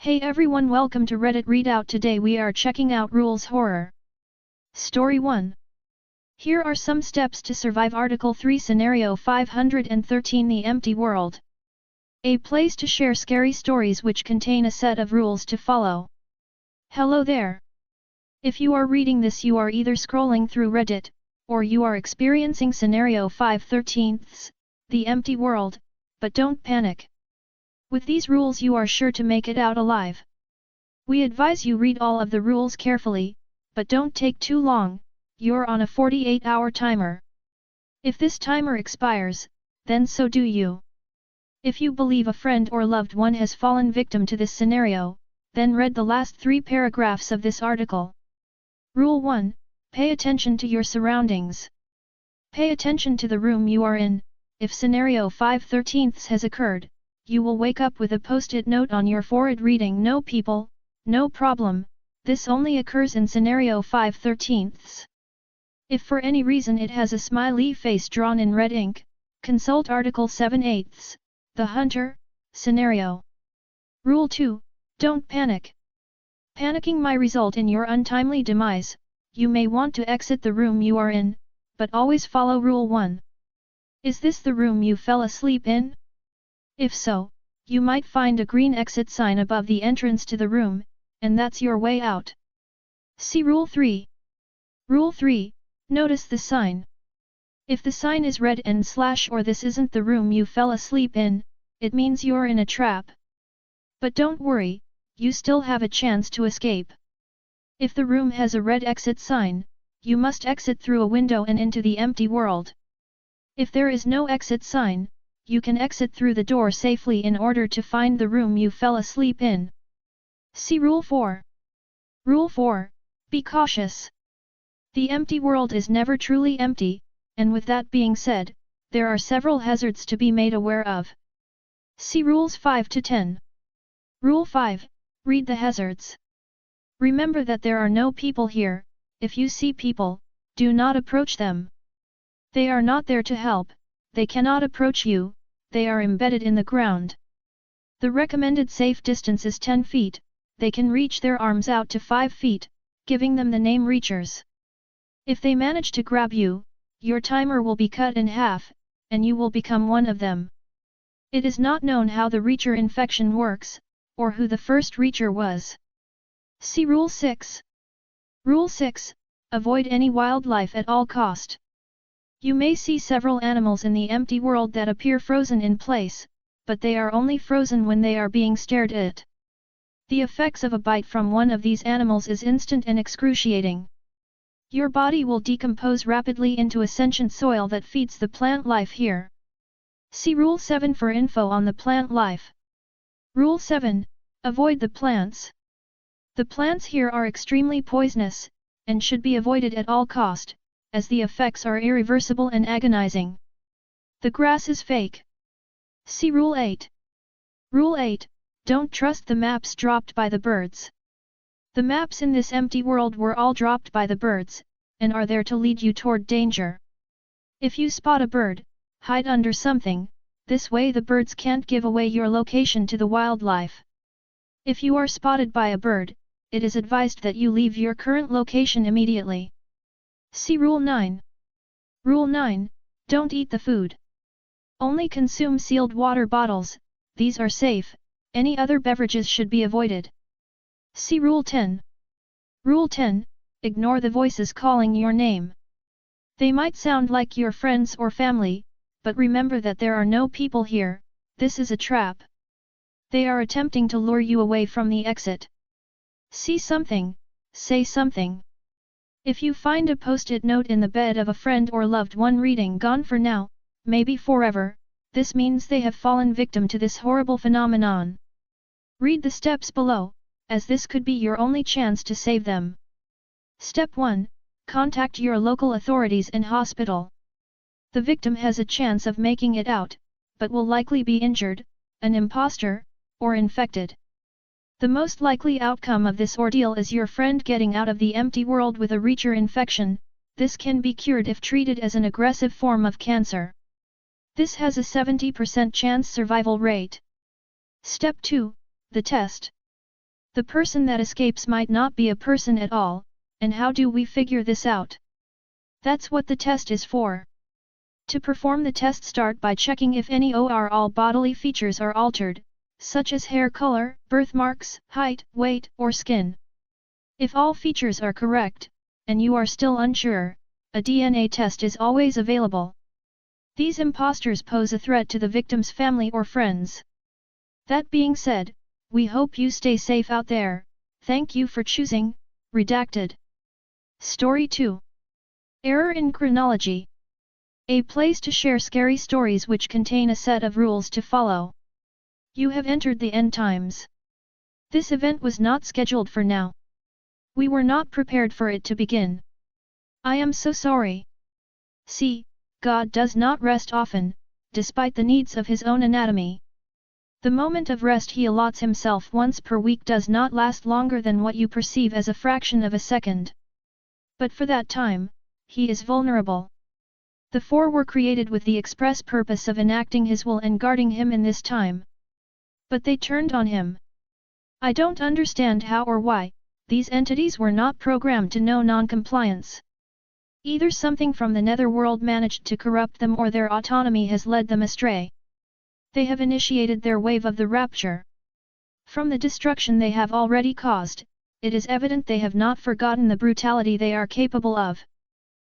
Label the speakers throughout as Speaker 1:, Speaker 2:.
Speaker 1: Hey everyone, welcome to Reddit Readout. Today we are checking out Rules Horror. Story 1. Here are some steps to survive Article 3 Scenario 513 The Empty World. A place to share scary stories which contain a set of rules to follow. Hello there. If you are reading this, you are either scrolling through Reddit, or you are experiencing Scenario 513, The Empty World, but don't panic. With these rules you are sure to make it out alive. We advise you read all of the rules carefully, but don't take too long, you're on a 48-hour timer. If this timer expires, then so do you. If you believe a friend or loved one has fallen victim to this scenario, then read the last 3 paragraphs of this article. Rule 1. Pay attention to your surroundings. Pay attention to the room you are in. If Scenario 513 has occurred, you will wake up with a post-it note on your forehead reading "No people, no problem." This only occurs in Scenario 513. If for any reason it has a smiley face drawn in red ink, consult Article 7/8, The Hunter, Scenario. Rule 2. Don't panic. Panicking might result in your untimely demise. You may want to exit the room you are in, but always follow Rule 1. Is this the room you fell asleep in? If so, you might find a green exit sign above the entrance to the room, and that's your way out. See Rule 3. Rule 3. Notice the sign. If the sign is red and / or this isn't the room you fell asleep in, it means you're in a trap. But don't worry, you still have a chance to escape. If the room has a red exit sign, you must exit through a window and into the empty world. If there is no exit sign, you can exit through the door safely in order to find the room you fell asleep in. See Rule 4. Rule 4. Be cautious. The empty world is never truly empty, and with that being said, there are several hazards to be made aware of. See Rules 5 to 10. Rule 5. Read the hazards. Remember that there are no people here. If you see people, do not approach them. They are not there to help. They cannot approach you, they are embedded in the ground. The recommended safe distance is 10 feet, they can reach their arms out to 5 feet, giving them the name Reachers. If they manage to grab you, your timer will be cut in half, and you will become one of them. It is not known how the Reacher infection works, or who the first Reacher was. See Rule 6. Rule 6. Avoid any wildlife at all cost. You may see several animals in the empty world that appear frozen in place, but they are only frozen when they are being stared at. The effects of a bite from one of these animals is instant and excruciating. Your body will decompose rapidly into a sentient soil that feeds the plant life here. See Rule 7 for info on the plant life. Rule 7. Avoid the plants. The plants here are extremely poisonous, and should be avoided at all cost, as the effects are irreversible and agonizing. The grass is fake. See Rule 8. Rule 8. Don't trust the maps dropped by the birds. The maps in this empty world were all dropped by the birds, and are there to lead you toward danger. If you spot a bird, hide under something, this way the birds can't give away your location to the wildlife. If you are spotted by a bird, it is advised that you leave your current location immediately. See Rule 9. Rule 9. Don't eat the food. Only consume sealed water bottles, these are safe, any other beverages should be avoided. See Rule 10. Rule 10. Ignore the voices calling your name. They might sound like your friends or family, but remember that there are no people here, this is a trap. They are attempting to lure you away from the exit. See something, say something. If you find a post-it note in the bed of a friend or loved one reading "Gone for now, maybe forever," this means they have fallen victim to this horrible phenomenon. Read the steps below, as this could be your only chance to save them. Step 1. Contact your local authorities and hospital. The victim has a chance of making it out, but will likely be injured, an imposter, or infected. The most likely outcome of this ordeal is your friend getting out of the empty world with a Reacher infection. This can be cured if treated as an aggressive form of cancer. This has a 70% chance survival rate. Step 2. The test. The person that escapes might not be a person at all, and how do we figure this out? That's what the test is for. To perform the test, start by checking if any or all bodily features are altered, such as hair color, birthmarks, height, weight, or skin. If all features are correct, and you are still unsure, a DNA test is always available. These imposters pose a threat to the victim's family or friends. That being said, we hope you stay safe out there. Thank you for choosing Redacted. Story 2. Error in Chronology. A place to share scary stories which contain a set of rules to follow. You have entered the end times. This event was not scheduled for now. We were not prepared for it to begin. I am so sorry. See, God does not rest often, despite the needs of his own anatomy. The moment of rest he allots himself once per week does not last longer than what you perceive as a fraction of a second. But for that time, he is vulnerable. The four were created with the express purpose of enacting his will and guarding him in this time. But they turned on him. I don't understand how or why, these entities were not programmed to know non-compliance. Either something from the netherworld managed to corrupt them or their autonomy has led them astray. They have initiated their wave of the rapture. From the destruction they have already caused, it is evident they have not forgotten the brutality they are capable of.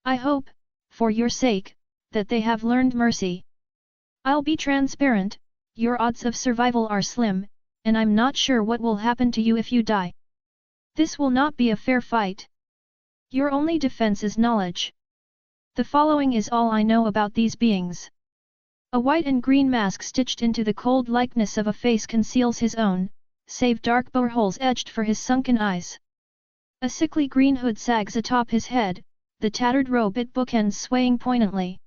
Speaker 1: I hope, for your sake, that they have learned mercy. I'll be transparent, your odds of survival are slim, and I'm not sure what will happen to you if you die. This will not be a fair fight. Your only defense is knowledge. The following is all I know about these beings. A white and green mask stitched into the cold likeness of a face conceals his own, save dark boreholes etched for his sunken eyes. A sickly green hood sags atop his head, the tattered robe at bookends swaying poignantly.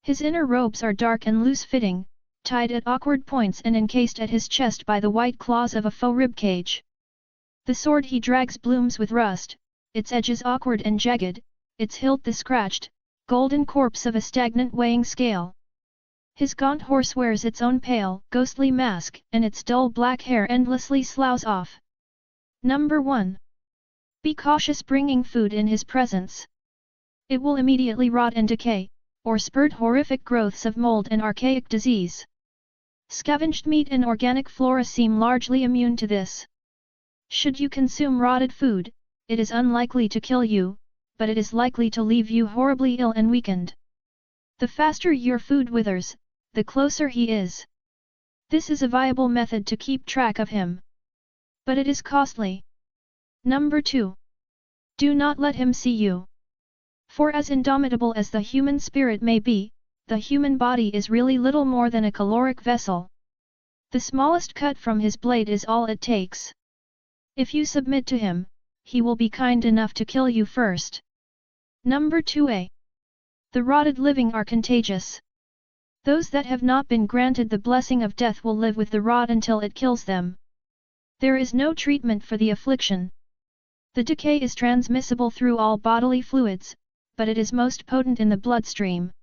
Speaker 1: His inner robes are dark and loose-fitting, tied at awkward points and encased at his chest by the white claws of a faux ribcage. The sword he drags blooms with rust, its edges awkward and jagged, its hilt the scratched, golden corpse of a stagnant weighing scale. His gaunt horse wears its own pale, ghostly mask, and its dull black hair endlessly sloughs off. Number 1. Be cautious bringing food in his presence. It will immediately rot and decay, or spurt horrific growths of mold and archaic disease. Scavenged meat and organic flora seem largely immune to this. Should you consume rotted food, it is unlikely to kill you, but it is likely to leave you horribly ill and weakened. The faster your food withers, the closer he is. This is a viable method to keep track of him. But it is costly. Number 2. Do not let him see you. For as indomitable as the human spirit may be, the human body is really little more than a caloric vessel. The smallest cut from his blade is all it takes. If you submit to him, he will be kind enough to kill you first. Number 2a. The rotted living are contagious. Those that have not been granted the blessing of death will live with the rot until it kills them. There is no treatment for the affliction. The decay is transmissible through all bodily fluids, but it is most potent in the bloodstream.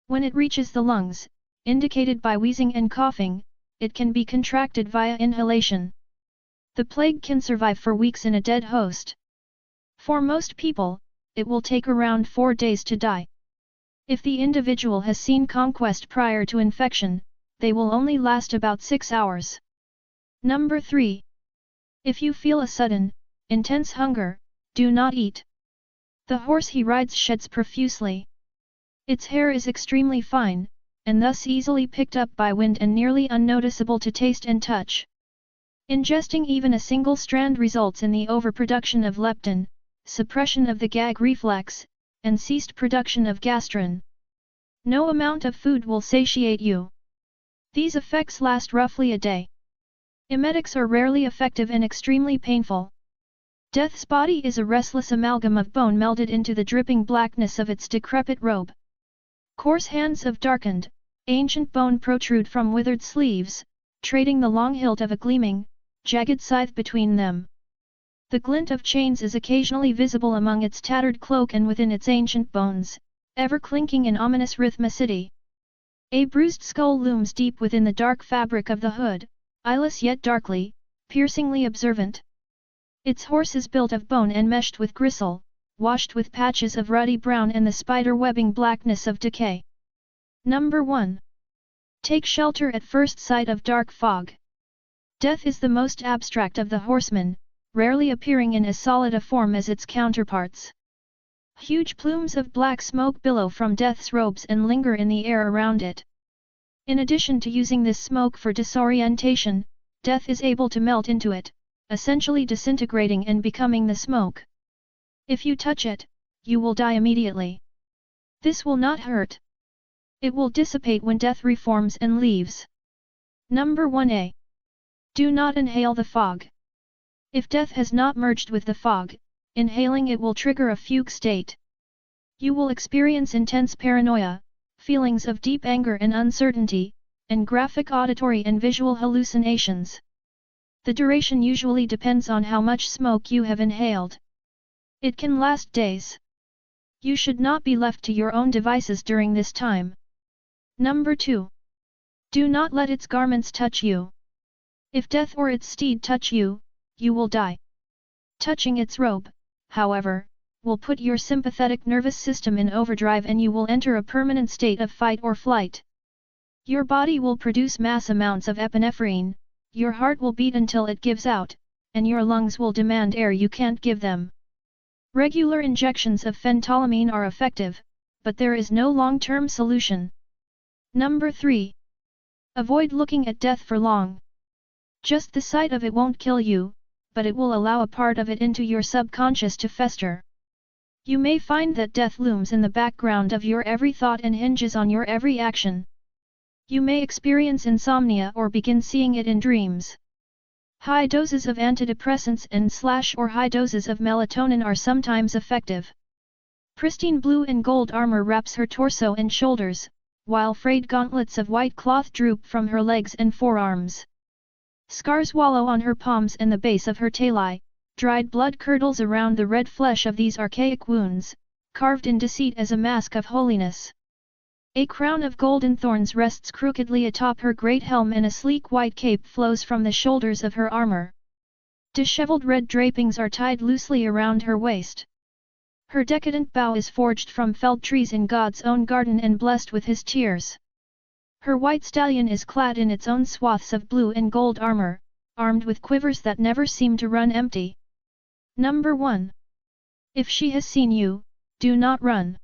Speaker 1: When it reaches the lungs, indicated by wheezing and coughing, it can be contracted via inhalation. The plague can survive for weeks in a dead host. For most people, it will take around 4 days to die. If the individual has seen conquest prior to infection, they will only last about 6 hours. Number 3. If you feel a sudden, intense hunger, do not eat. The horse he rides sheds profusely. Its hair is extremely fine, and thus easily picked up by wind and nearly unnoticeable to taste and touch. Ingesting even a single strand results in the overproduction of leptin, suppression of the gag reflex, and ceased production of gastrin. No amount of food will satiate you. These effects last roughly a day. Emetics are rarely effective and extremely painful. Death's body is a restless amalgam of bone melded into the dripping blackness of its decrepit robe. Coarse hands of darkened, ancient bone protrude from withered sleeves, trading the long hilt of a gleaming, jagged scythe between them. The glint of chains is occasionally visible among its tattered cloak and within its ancient bones, ever clinking in ominous rhythmicity. A bruised skull looms deep within the dark fabric of the hood, eyeless yet darkly, piercingly observant. Its horse is built of bone and meshed with gristle, washed with patches of ruddy brown and the spider-webbing blackness of decay. Number 1. Take shelter at first sight of dark fog. Death is the most abstract of the horsemen, rarely appearing in as solid a form as its counterparts. Huge plumes of black smoke billow from death's robes and linger in the air around it. In addition to using this smoke for disorientation, death is able to melt into it, essentially disintegrating and becoming the smoke. If you touch it, you will die immediately. This will not hurt. It will dissipate when death reforms and leaves. Number 1a. Do not inhale the fog. If death has not merged with the fog, inhaling it will trigger a fugue state. You will experience intense paranoia, feelings of deep anger and uncertainty, and graphic auditory and visual hallucinations. The duration usually depends on how much smoke you have inhaled. It can last days. You should not be left to your own devices during this time. Number 2. Do not let its garments touch you. If death or its steed touch you, you will die. Touching its robe, however, will put your sympathetic nervous system in overdrive and you will enter a permanent state of fight or flight. Your body will produce mass amounts of epinephrine, your heart will beat until it gives out, and your lungs will demand air you can't give them. Regular injections of phentolamine are effective, but there is no long-term solution. Number 3. Avoid looking at death for long. Just the sight of it won't kill you, but it will allow a part of it into your subconscious to fester. You may find that death looms in the background of your every thought and hinges on your every action. You may experience insomnia or begin seeing it in dreams. High doses of antidepressants and/or high doses of melatonin are sometimes effective. Pristine blue and gold armor wraps her torso and shoulders, while frayed gauntlets of white cloth droop from her legs and forearms. Scars wallow on her palms and the base of her tali, dried blood curdles around the red flesh of these archaic wounds, carved in deceit as a mask of holiness. A crown of golden thorns rests crookedly atop her great helm and a sleek white cape flows from the shoulders of her armor. Disheveled red drapings are tied loosely around her waist. Her decadent bow is forged from felled trees in God's own garden and blessed with his tears. Her white stallion is clad in its own swaths of blue and gold armor, armed with quivers that never seem to run empty. Number 1. If she has seen you, do not run.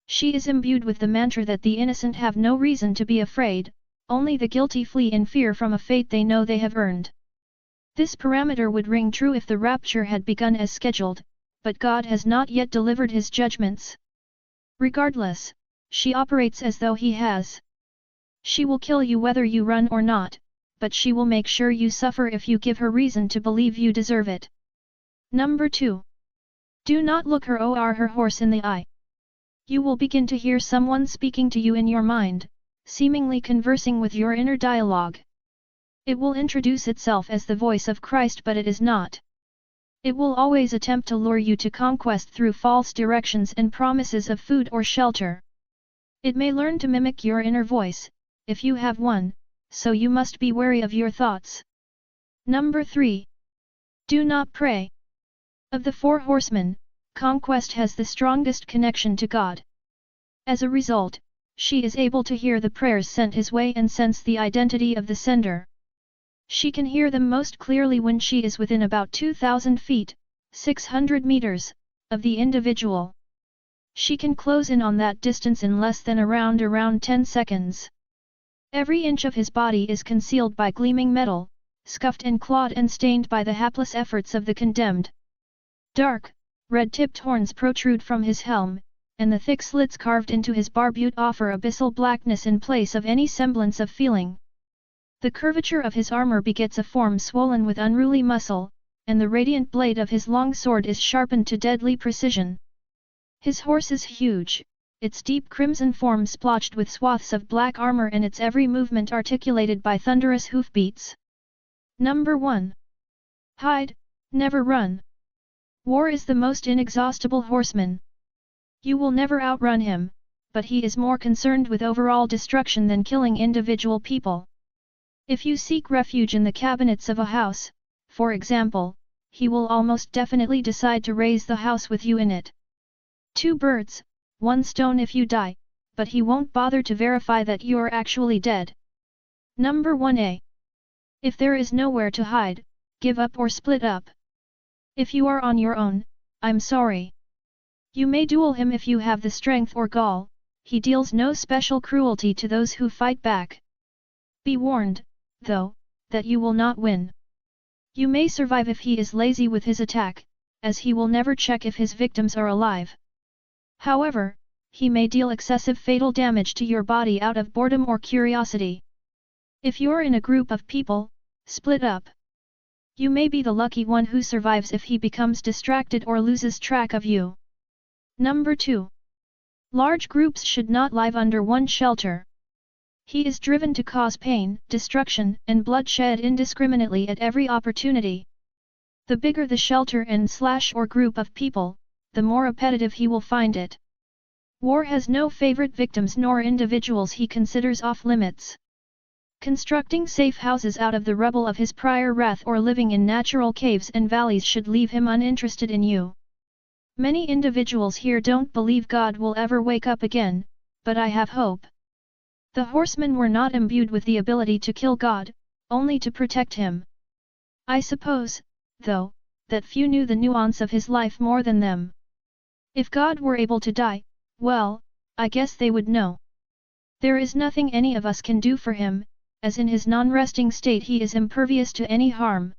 Speaker 1: She is imbued with the mantra that the innocent have no reason to be afraid, only the guilty flee in fear from a fate they know they have earned. This parameter would ring true if the rapture had begun as scheduled, but God has not yet delivered his judgments. Regardless, she operates as though he has. She will kill you whether you run or not, but she will make sure you suffer if you give her reason to believe you deserve it. Number 2. Do not look her or her horse in the eye. You will begin to hear someone speaking to you in your mind, seemingly conversing with your inner dialogue. It will introduce itself as the voice of Christ, but it is not. It will always attempt to lure you to conquest through false directions and promises of food or shelter. It may learn to mimic your inner voice, if you have one, so you must be wary of your thoughts. Number 3. Do not pray. Of the 4 horsemen, Conquest has the strongest connection to God. As a result, she is able to hear the prayers sent his way and sense the identity of the sender. She can hear them most clearly when she is within about 2,000 feet, 600 meters, of the individual. She can close in on that distance in less than around 10 seconds. Every inch of his body is concealed by gleaming metal, scuffed and clawed and stained by the hapless efforts of the condemned. Dark, red-tipped horns protrude from his helm, and the thick slits carved into his barbute offer abyssal blackness in place of any semblance of feeling. The curvature of his armor begets a form swollen with unruly muscle, and the radiant blade of his long sword is sharpened to deadly precision. His horse is huge, its deep crimson form splotched with swaths of black armor and its every movement articulated by thunderous hoofbeats. Number 1. Hide, never run. War is the most inexhaustible horseman. You will never outrun him, but he is more concerned with overall destruction than killing individual people. If you seek refuge in the cabinets of a house, For example, he will almost definitely decide to raise the house with you in it. 2 birds, 1 stone if you die, but he won't bother to verify that you're actually dead. Number 1a. If there is nowhere to hide, give up or split up. If you are on your own, I'm sorry. You may duel him if you have the strength or gall, he deals no special cruelty to those who fight back. Be warned, though, that you will not win. You may survive if he is lazy with his attack, as he will never check if his victims are alive. However, he may deal excessive fatal damage to your body out of boredom or curiosity. If you're in a group of people, split up. You may be the lucky one who survives if he becomes distracted or loses track of you. Number 2. Large groups should not live under one shelter. He is driven to cause pain, destruction, and bloodshed indiscriminately at every opportunity. The bigger the shelter and/or group of people, the more repetitive he will find it. War has no favorite victims nor individuals he considers off-limits. Constructing safe houses out of the rubble of his prior wrath or living in natural caves and valleys should leave him uninterested in you. Many individuals here don't believe God will ever wake up again, but I have hope. The horsemen were not imbued with the ability to kill God, only to protect him. I suppose, though, that few knew the nuance of his life more than them. If God were able to die, well, I guess they would know. There is nothing any of us can do for him, as in his non-resting state he is impervious to any harm.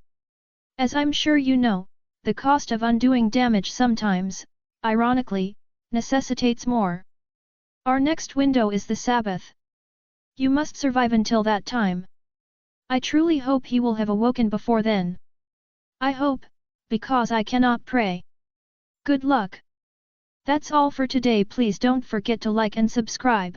Speaker 1: As I'm sure you know, the cost of undoing damage sometimes, ironically, necessitates more. Our next window is the Sabbath. You must survive until that time. I truly hope he will have awoken before then. I hope, because I cannot pray. Good luck. That's all for today. Please don't forget to like and subscribe.